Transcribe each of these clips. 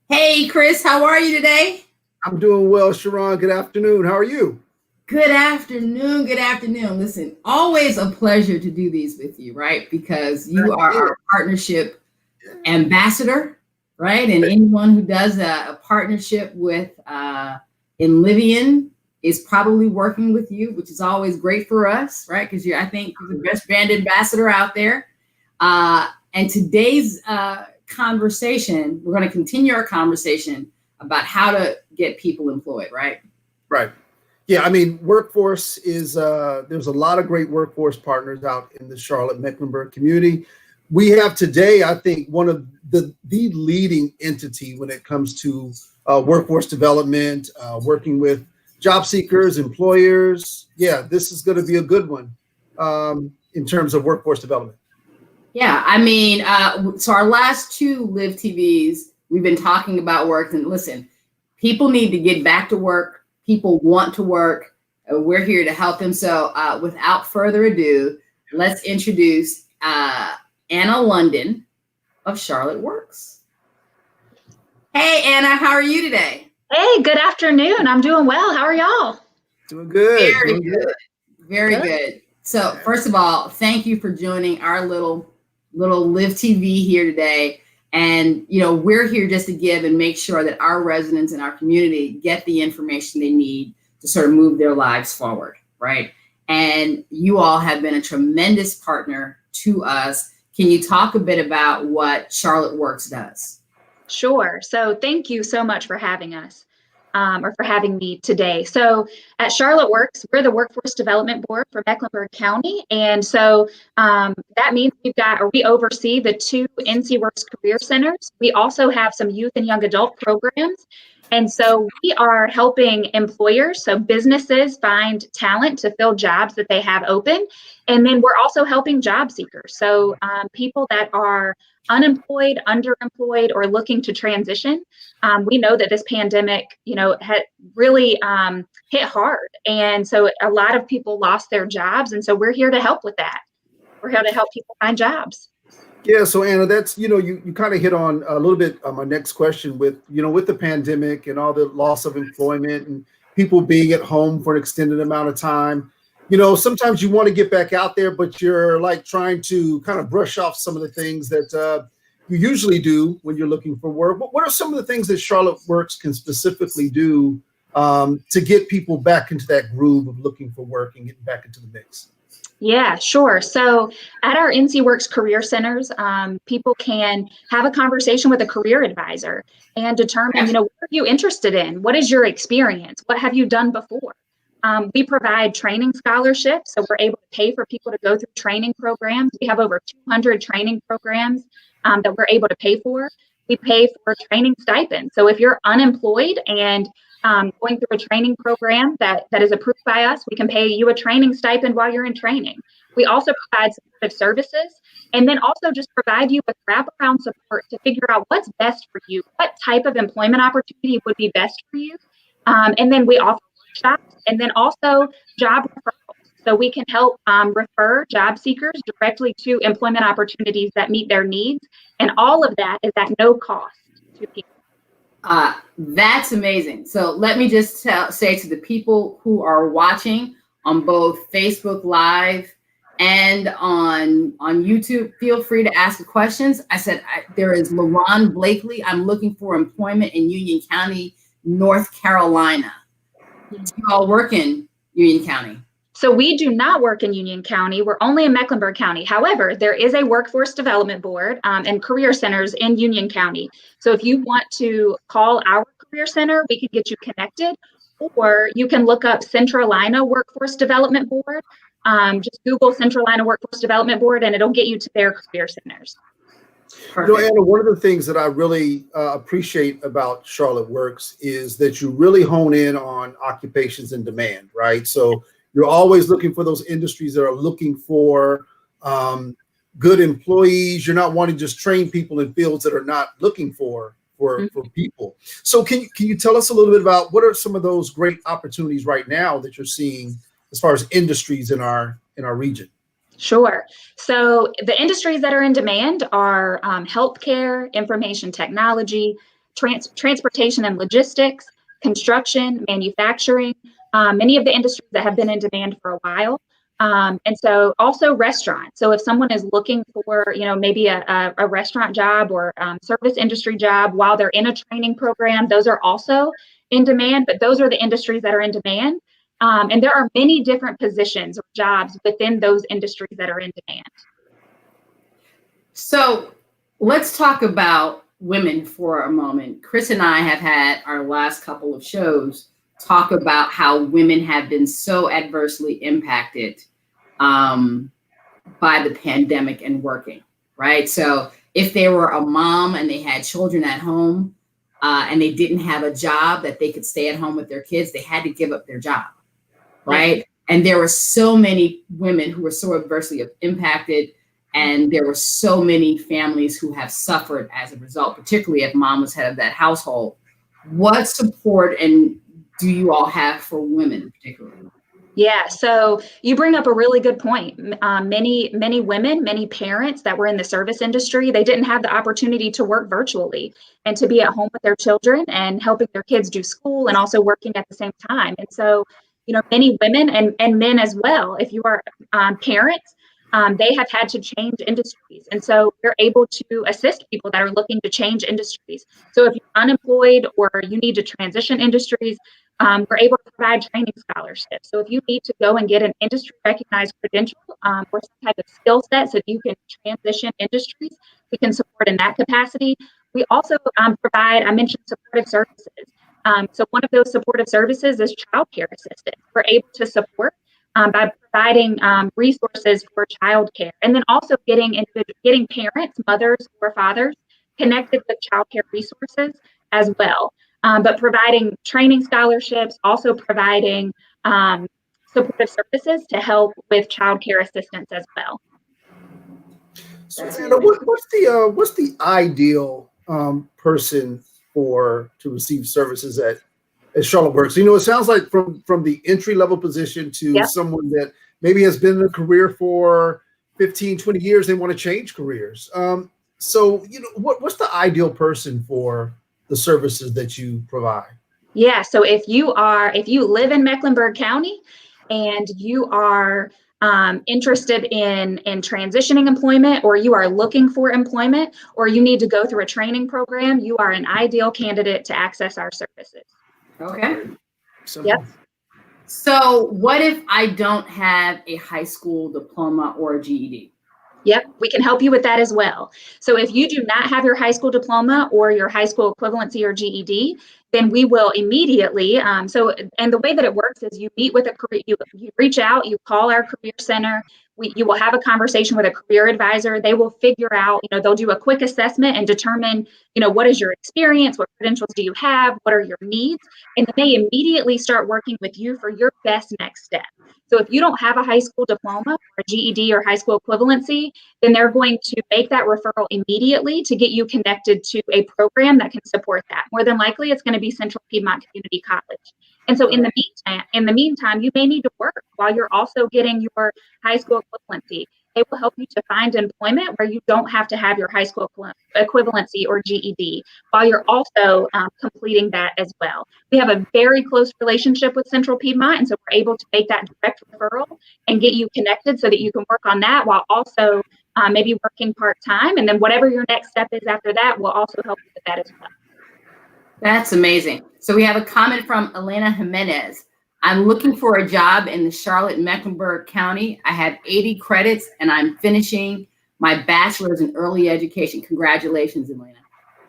Hey, Chris, how are you today? I'm doing well, Sharon. Good afternoon. How are you? Good afternoon. Good afternoon. Listen, always a pleasure to do these with you, right? Because you are Yeah. our partnership ambassador, right? And anyone who does a partnership with Enlivian is probably working with you, which is always great for us, right? Because I think you're the best brand ambassador out there. And today's conversation, we're going to continue our conversation about how to get people employed, right? Right. Yeah, I mean, workforce is there's a lot of great workforce partners out in the Charlotte Mecklenburg community. We have today, I think, one of the leading entity when it comes to workforce development, working with job seekers, employers. Yeah, this is going to be a good one in terms of workforce development. Yeah, I mean, so our last two LIV TVs, we've been talking about work. And listen, people need to get back to work. People want to work. We're here to help them. So without further ado, let's introduce Anna London of Charlotte Works. Hey, Anna, how are you today? Hey, good afternoon. I'm doing well. How are y'all? Doing good. Very good. Very good. So first of all, thank you for joining our little LIV TV here today. And, you know, we're here just to give and make sure that our residents in our community get the information they need to sort of move their lives forward, right? And you all have been a tremendous partner to us. Can you talk a bit about what Charlotte Works does? Sure. So thank you so much for having us. Or for having me today. So at Charlotte Works, we're the Workforce Development Board for Mecklenburg County. And so that means we oversee the two NC Works Career Centers. We also have some youth and young adult programs. And so we are helping employers, so businesses, find talent to fill jobs that they have open. And then we're also helping job seekers. So people that are unemployed, underemployed, or looking to transition. We know that this pandemic, had really hit hard. And so a lot of people lost their jobs. And so we're here to help with that. We're here to help people find jobs. Yeah, so Anna, that's, you kind of hit on a little bit my next question with the pandemic and all the loss of employment and people being at home for an extended amount of time. Sometimes you want to get back out there, but you're like trying to kind of brush off some of the things that you usually do when you're looking for work. What are some of the things that Charlotte Works can specifically do to get people back into that groove of looking for work and getting back into the mix? Yeah, sure. So at our NC Works Career Centers, people can have a conversation with a career advisor and determine, what are you interested in? What is your experience? What have you done before? We provide training scholarships, so we're able to pay for people to go through training programs. We have over 200 training programs that we're able to pay for. We pay for training stipends. So if you're unemployed and going through a training program that is approved by us, we can pay you a training stipend while you're in training. We also provide supportive services and then also just provide you with wraparound support to figure out what's best for you, what type of employment opportunity would be best for you. And then we offer workshops and then also job referrals. So we can help refer job seekers directly to employment opportunities that meet their needs. And all of that is at no cost to people. That's amazing. So let me just say to the people who are watching on both Facebook Live and on YouTube, feel free to ask the questions. I said, there is LaRon Blakely. I'm looking for employment in Union County, North Carolina. Do you all work in Union County? So we do not work in Union County. We're only in Mecklenburg County. However, there is a workforce development board and career centers in Union County. So if you want to call our career center, we can get you connected, or you can look up Centralina Workforce Development Board. Just Google Centralina Workforce Development Board and it'll get you to their career centers. Anna, one of the things that I really appreciate about Charlotte Works is that you really hone in on occupations in demand, right? So you're always looking for those industries that are looking for good employees. You're not wanting to just train people in fields that are not looking for people. So can you tell us a little bit about what are some of those great opportunities right now that you're seeing as far as industries in our region? Sure. So the industries that are in demand are healthcare, information technology, transportation and logistics, construction, manufacturing, many of the industries that have been in demand for a while. And so also restaurants. So if someone is looking for, maybe a restaurant job or service industry job while they're in a training program, those are also in demand, but those are the industries that are in demand. And there are many different positions or jobs within those industries that are in demand. So let's talk about women for a moment. Chris and I have had our last couple of shows talk about how women have been so adversely impacted by the pandemic and working, right? So if they were a mom and they had children at home and they didn't have a job that they could stay at home with their kids, they had to give up their job, right? And there were so many women who were so adversely impacted, and there were so many families who have suffered as a result, particularly if mom was head of that household. What support and do you all have for women particularly? Yeah, so you bring up a really good point. Many women, many parents that were in the service industry, they didn't have the opportunity to work virtually and to be at home with their children and helping their kids do school and also working at the same time. And so, many women and men as well, if you are parents, they have had to change industries. And so we're able to assist people that are looking to change industries. So if you're unemployed or you need to transition industries, we're able to provide training scholarships. So if you need to go and get an industry recognized credential or some type of skill set so you can transition industries, we can support in that capacity. We also provide, I mentioned supportive services. So one of those supportive services is childcare assistance. We're able to support by providing resources for childcare, and then also getting parents, mothers or fathers connected with childcare resources as well. But providing training scholarships, also providing supportive services to help with childcare assistance as well. So, Anna, what's the ideal person to receive services at Charlotte Works? It sounds like from the entry level position to someone that maybe has been in a career for 15, 20 years, they want to change careers. So, what's the ideal person for the services that you provide? Yeah, so if you live in Mecklenburg County and you are interested in transitioning employment, or you are looking for employment, or you need to go through a training program, you are an ideal candidate to access our services. Okay. Simple. Yep. So what if I don't have a high school diploma or a GED? Yep, we can help you with that as well. So if you do not have your high school diploma or your high school equivalency or GED, then we will immediately, and the way that it works is you meet with you reach out, you call our career center, you will have a conversation with a career advisor. They will figure out, they'll do a quick assessment and determine, what is your experience, what credentials do you have, what are your needs, and then they immediately start working with you for your best next step. So if you don't have a high school diploma or a GED or high school equivalency, then they're going to make that referral immediately to get you connected to a program that can support that. More than likely, it's going to be Central Piedmont Community College. And so in the meantime, you may need to work while you're also getting your high school equivalency. They will help you to find employment where you don't have to have your high school equivalency or GED while you're also completing that as well. We have a very close relationship with Central Piedmont, and so we're able to make that direct referral and get you connected so that you can work on that while also maybe working part-time. And then whatever your next step is after that, we'll also help you with that as well. That's amazing. So we have a comment from Elena Jimenez. I'm looking for a job in the Charlotte-Mecklenburg County. I have 80 credits and I'm finishing my bachelor's in early education. Congratulations, Elena.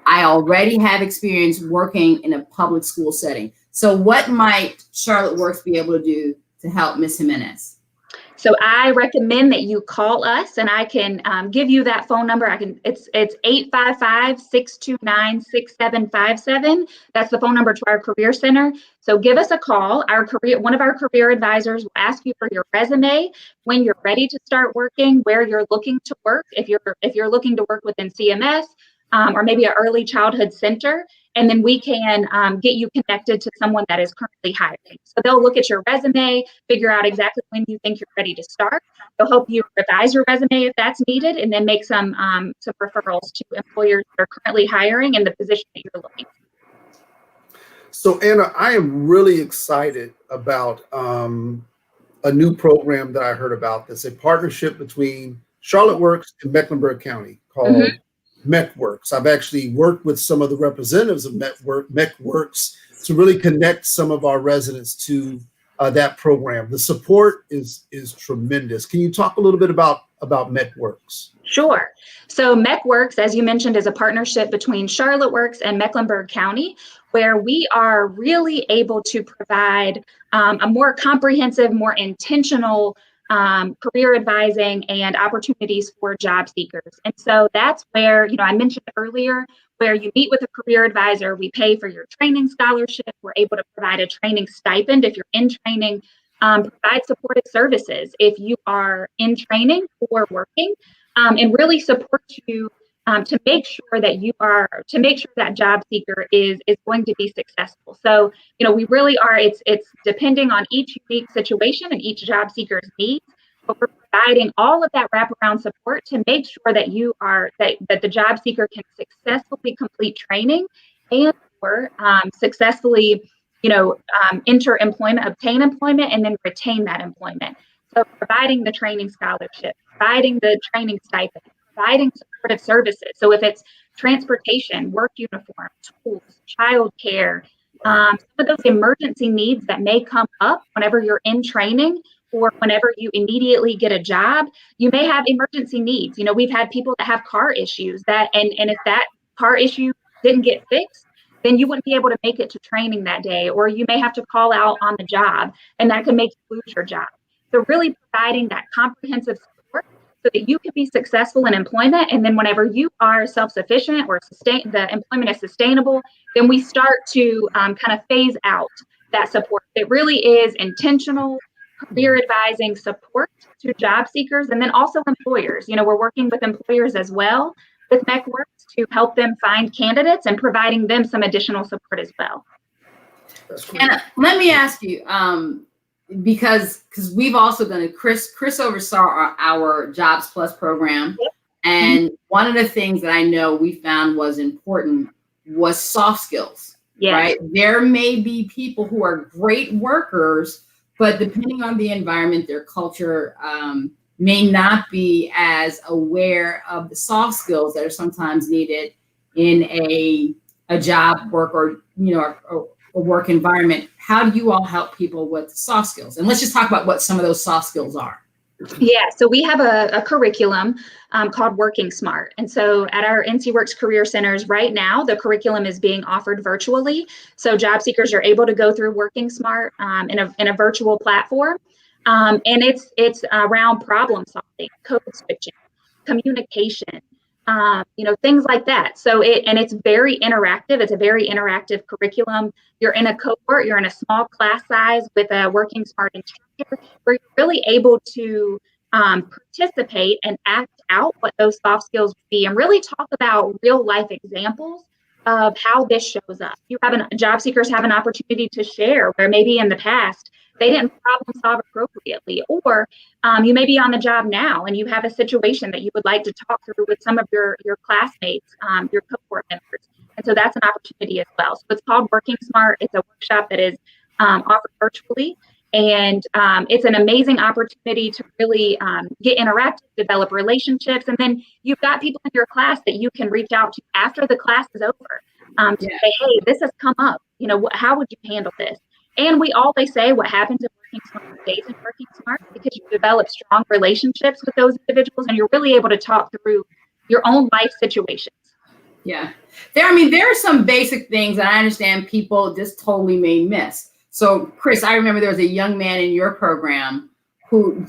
I already have experience working in a public school setting. So what might Charlotte Works be able to do to help Ms. Jimenez? So I recommend that you call us, and I can give you that phone number. It's 855-629-6757. That's the phone number to our career center. So give us a call. One of our career advisors will ask you for your resume, when you're ready to start working, where you're looking to work, if you're looking to work within CMS or maybe an early childhood center. And then we can get you connected to someone that is currently hiring. So they'll look at your resume, figure out exactly when you think you're ready to start. They'll help you revise your resume if that's needed, and then make some referrals to employers that are currently hiring in the position that you're looking for. So Anna, I am really excited about a new program that I heard about that's a partnership between Charlotte Works and Mecklenburg County called MechWorks. I've actually worked with some of the representatives of MechWorks to really connect some of our residents to that program. The support is tremendous. Can you talk a little bit about MechWorks? Sure. So MechWorks, as you mentioned, is a partnership between Charlotte Works and Mecklenburg County, where we are really able to provide a more comprehensive, more intentional career advising and opportunities for job seekers. And so that's where, I mentioned earlier, where you meet with a career advisor, we pay for your training scholarship, we're able to provide a training stipend if you're in training, provide supportive services if you are in training or working, and really support you to make sure that job seeker is going to be successful. So, we really are, it's depending on each unique situation and each job seeker's needs, but we're providing all of that wraparound support to make sure that that the job seeker can successfully complete training and or successfully, enter employment, obtain employment, and then retain that employment. So providing the training scholarship, providing the training stipend, providing supportive services. So if it's transportation, work uniform, tools, childcare, some of those emergency needs that may come up whenever you're in training or whenever you immediately get a job, you may have emergency needs. We've had people that have car issues and if that car issue didn't get fixed, then you wouldn't be able to make it to training that day, or you may have to call out on the job, and that could make you lose your job. So really providing that comprehensive support so that you can be successful in employment. And then whenever you are self-sufficient or the employment is sustainable, then we start to kind of phase out that support. It really is intentional career advising support to job seekers and then also employers. We're working with employers as well with MechWorks to help them find candidates and providing them some additional support as well. And let me ask you, because we've also done it. Chris oversaw our Jobs Plus program, and one of the things that I know we found was important was soft skills. Yes. Right? There may be people who are great workers, but depending on the environment, their culture may not be as aware of the soft skills that are sometimes needed in a job work or a work environment. How do you all help people with soft skills? And let's just talk about what some of those soft skills are. Yeah, so we have a curriculum called Working Smart. And so at our NC Works Career Centers right now, the curriculum is being offered virtually. So job seekers are able to go through Working Smart in a virtual platform. And it's around problem solving, code switching, communication, things like that. So it's very interactive. It's a very interactive curriculum. You're in a cohort, you're in a small class size with a Working Smart instructor where you're really able to participate and act out what those soft skills would be and really talk about real life examples of how this shows up. Job seekers have an opportunity to share where maybe in the past they didn't problem solve appropriately, or you may be on the job now and you have a situation that you would like to talk through with some of your classmates, your cohort members. And so that's an opportunity as well. So it's called Working Smart. It's a workshop that is offered virtually. And it's an amazing opportunity to really get interactive, develop relationships. And then you've got people in your class that you can reach out to after the class is over to say, hey, this has come up. How would you handle this? And we always say what happens in Working Smart stays in Working Smart because you develop strong relationships with those individuals and you're really able to talk through your own life situations. Yeah. There are some basic things that I understand people just totally may miss. So Chris, I remember there was a young man in your program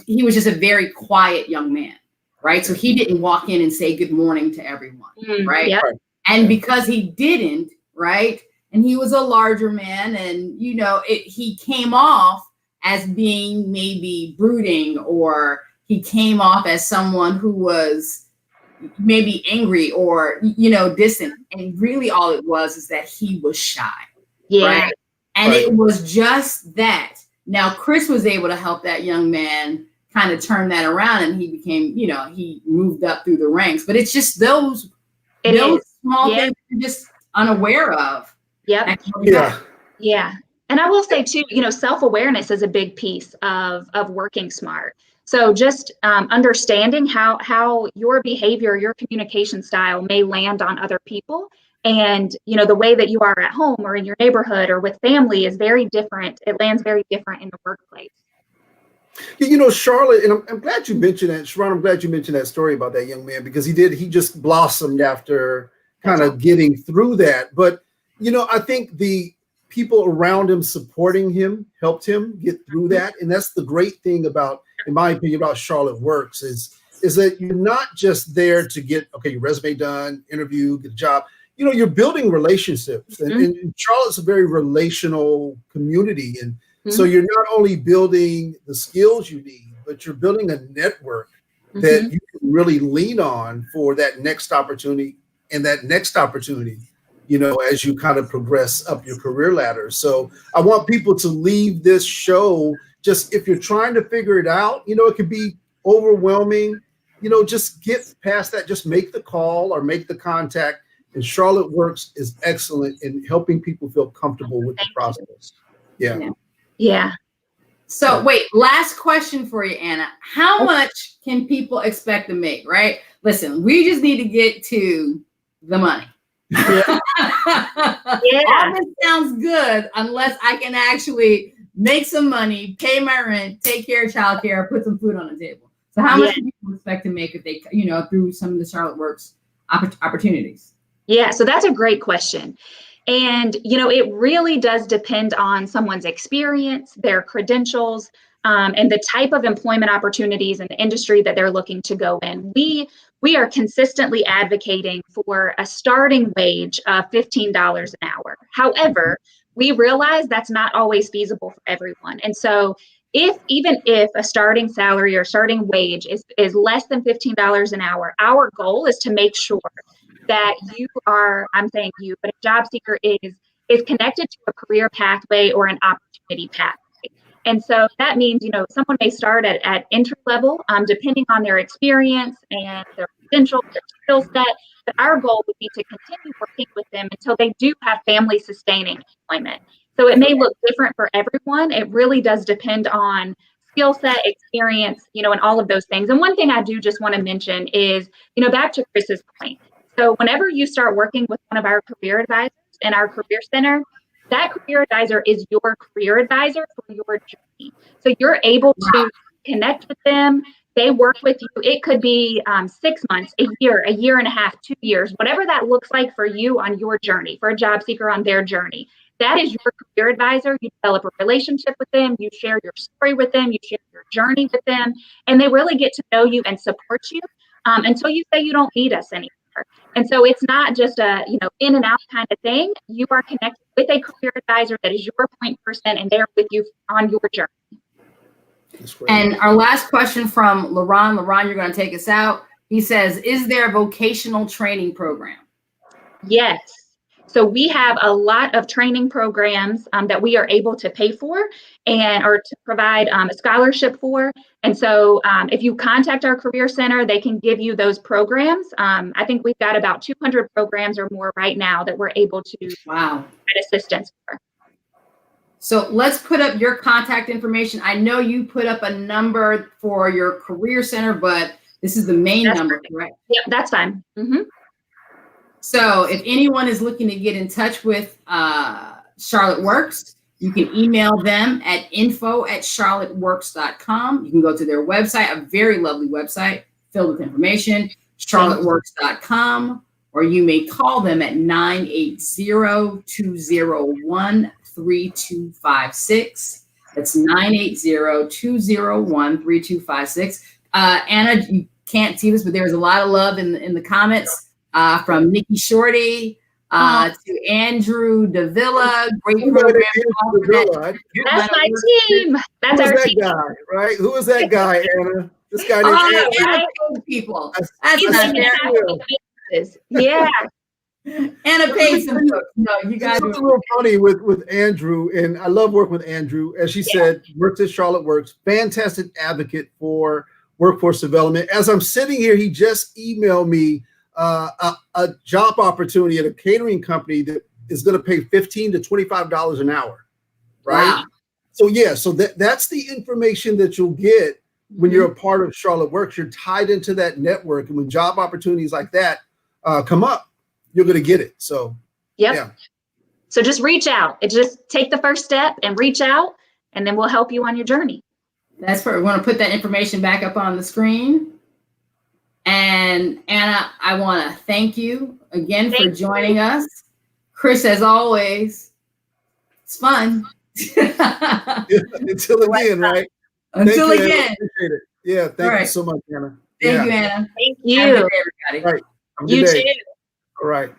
he was just a very quiet young man, right? So he didn't walk in and say good morning to everyone, right? Yep. And because he didn't, right? And he was a larger man and, he came off as being maybe brooding, or he came off as someone who was maybe angry or, distant. And really all it was is that he was shy. Yeah. Right? And it was just that. Now, Chris was able to help that young man kind of turn that around and he became, he moved up through the ranks. But it's just those small things you're just unaware of. Yep. Yeah. And I will say too, self-awareness is a big piece of working smart. So just understanding how your behavior, your communication style may land on other people. And, the way that you are at home or in your neighborhood or with family is very different. It lands very different in the workplace. Charlotte, and I'm glad you mentioned that, Sharon, I'm glad you mentioned that story about that young man, because he just blossomed after kind of getting through that. But, I think the people around him supporting him helped him get through that. And that's the great thing about, in my opinion, about Charlotte Works is that you're not just there to get, your resume done, interview, get a job. You're building relationships, and Charlotte's a very relational community. And so you're not only building the skills you need, but you're building a network that you can really lean on for that next opportunity and that next opportunity, as you kind of progress up your career ladder. So I want people to leave this show, just if you're trying to figure it out, it could be overwhelming, just get past that, just make the call or make the contact. And Charlotte Works is excellent in helping people feel comfortable with the process. Yeah. So wait, last question for you, Anna. How much can people expect to make, right? Listen, we just need to get to the money. Yeah. All this sounds good unless I can actually make some money, pay my rent, take care of childcare, put some food on the table. So how much can people expect to make if they, through some of the Charlotte Works opportunities? Yeah, so that's a great question. And, it really does depend on someone's experience, their credentials, and the type of employment opportunities and the industry that they're looking to go in. We are consistently advocating for a starting wage of $15 an hour. However, we realize that's not always feasible for everyone. And so even if a starting salary or starting wage is less than $15 an hour, our goal is to make sure that I'm saying you, but a job seeker is connected to a career pathway or an opportunity pathway. And so that means, someone may start at entry level, depending on their experience and their potential, their skill set. But our goal would be to continue working with them until they do have family sustaining employment. So it may look different for everyone. It really does depend on skill set, experience, and all of those things. And one thing I do just want to mention is, back to Chris's point. So whenever you start working with one of our career advisors in our career center, that career advisor is your career advisor for your journey. So you're able to connect with them. They work with you. It could be 6 months, a year and a half, 2 years, whatever that looks like for you on your journey, for a job seeker on their journey. That is your career advisor. You develop a relationship with them. You share your story with them. You share your journey with them. And they really get to know you and support you until you say you don't need us anymore. And so it's not just a, in and out kind of thing. You are connected with a career advisor that is your point person, and they're with you on your journey. And our last question from LaRon. LaRon, you're going to take us out. He says, is there a vocational training program? Yes. So we have a lot of training programs that we are able to pay for or to provide a scholarship for. And so if you contact our career center, they can give you those programs. I think we've got about 200 programs or more right now that we're able to provide assistance for. So let's put up your contact information. I know you put up a number for your career center, but this is the main number, correct? Yep, that's fine. So if anyone is looking to get in touch with Charlotte Works, you can email them at info@charlotteworks.com. You can go to their website, a very lovely website filled with information, charlotteworks.com, or you may call them at 980-201-3256. That's 980-201-3256. Anna, you can't see this, but there's a lot of love in the comments. From Nikki Shorty to Andrew Davila, great program. That's my team. That's our team. Guy, right? Who is that guy, Anna? This guy named Anna pays people. That's not fair. Yeah. Anna pays some folks. No, you guys are real funny with Andrew, and I love working with Andrew. As she said, works at Charlotte Works, fantastic advocate for workforce development. As I'm sitting here, he just emailed me a job opportunity at a catering company that is going to pay $15 to $25 an hour, right? Wow. So yeah, so that's the information that you'll get when you're a part of Charlotte Works. You're tied into that network, and when job opportunities like that come up, you're going to get it. So yeah. So just reach out. Just take the first step and reach out, and then we'll help you on your journey. That's where we want to put that information back up on the screen. And Anna, I want to thank you again for joining us. Chris, as always, it's fun. Until again, right? Until Thank you, again. Anna. Appreciate it. Yeah, thank you so much, Anna. Thank you, Anna. Thank you. Have a good day, everybody. Right. You too. All right.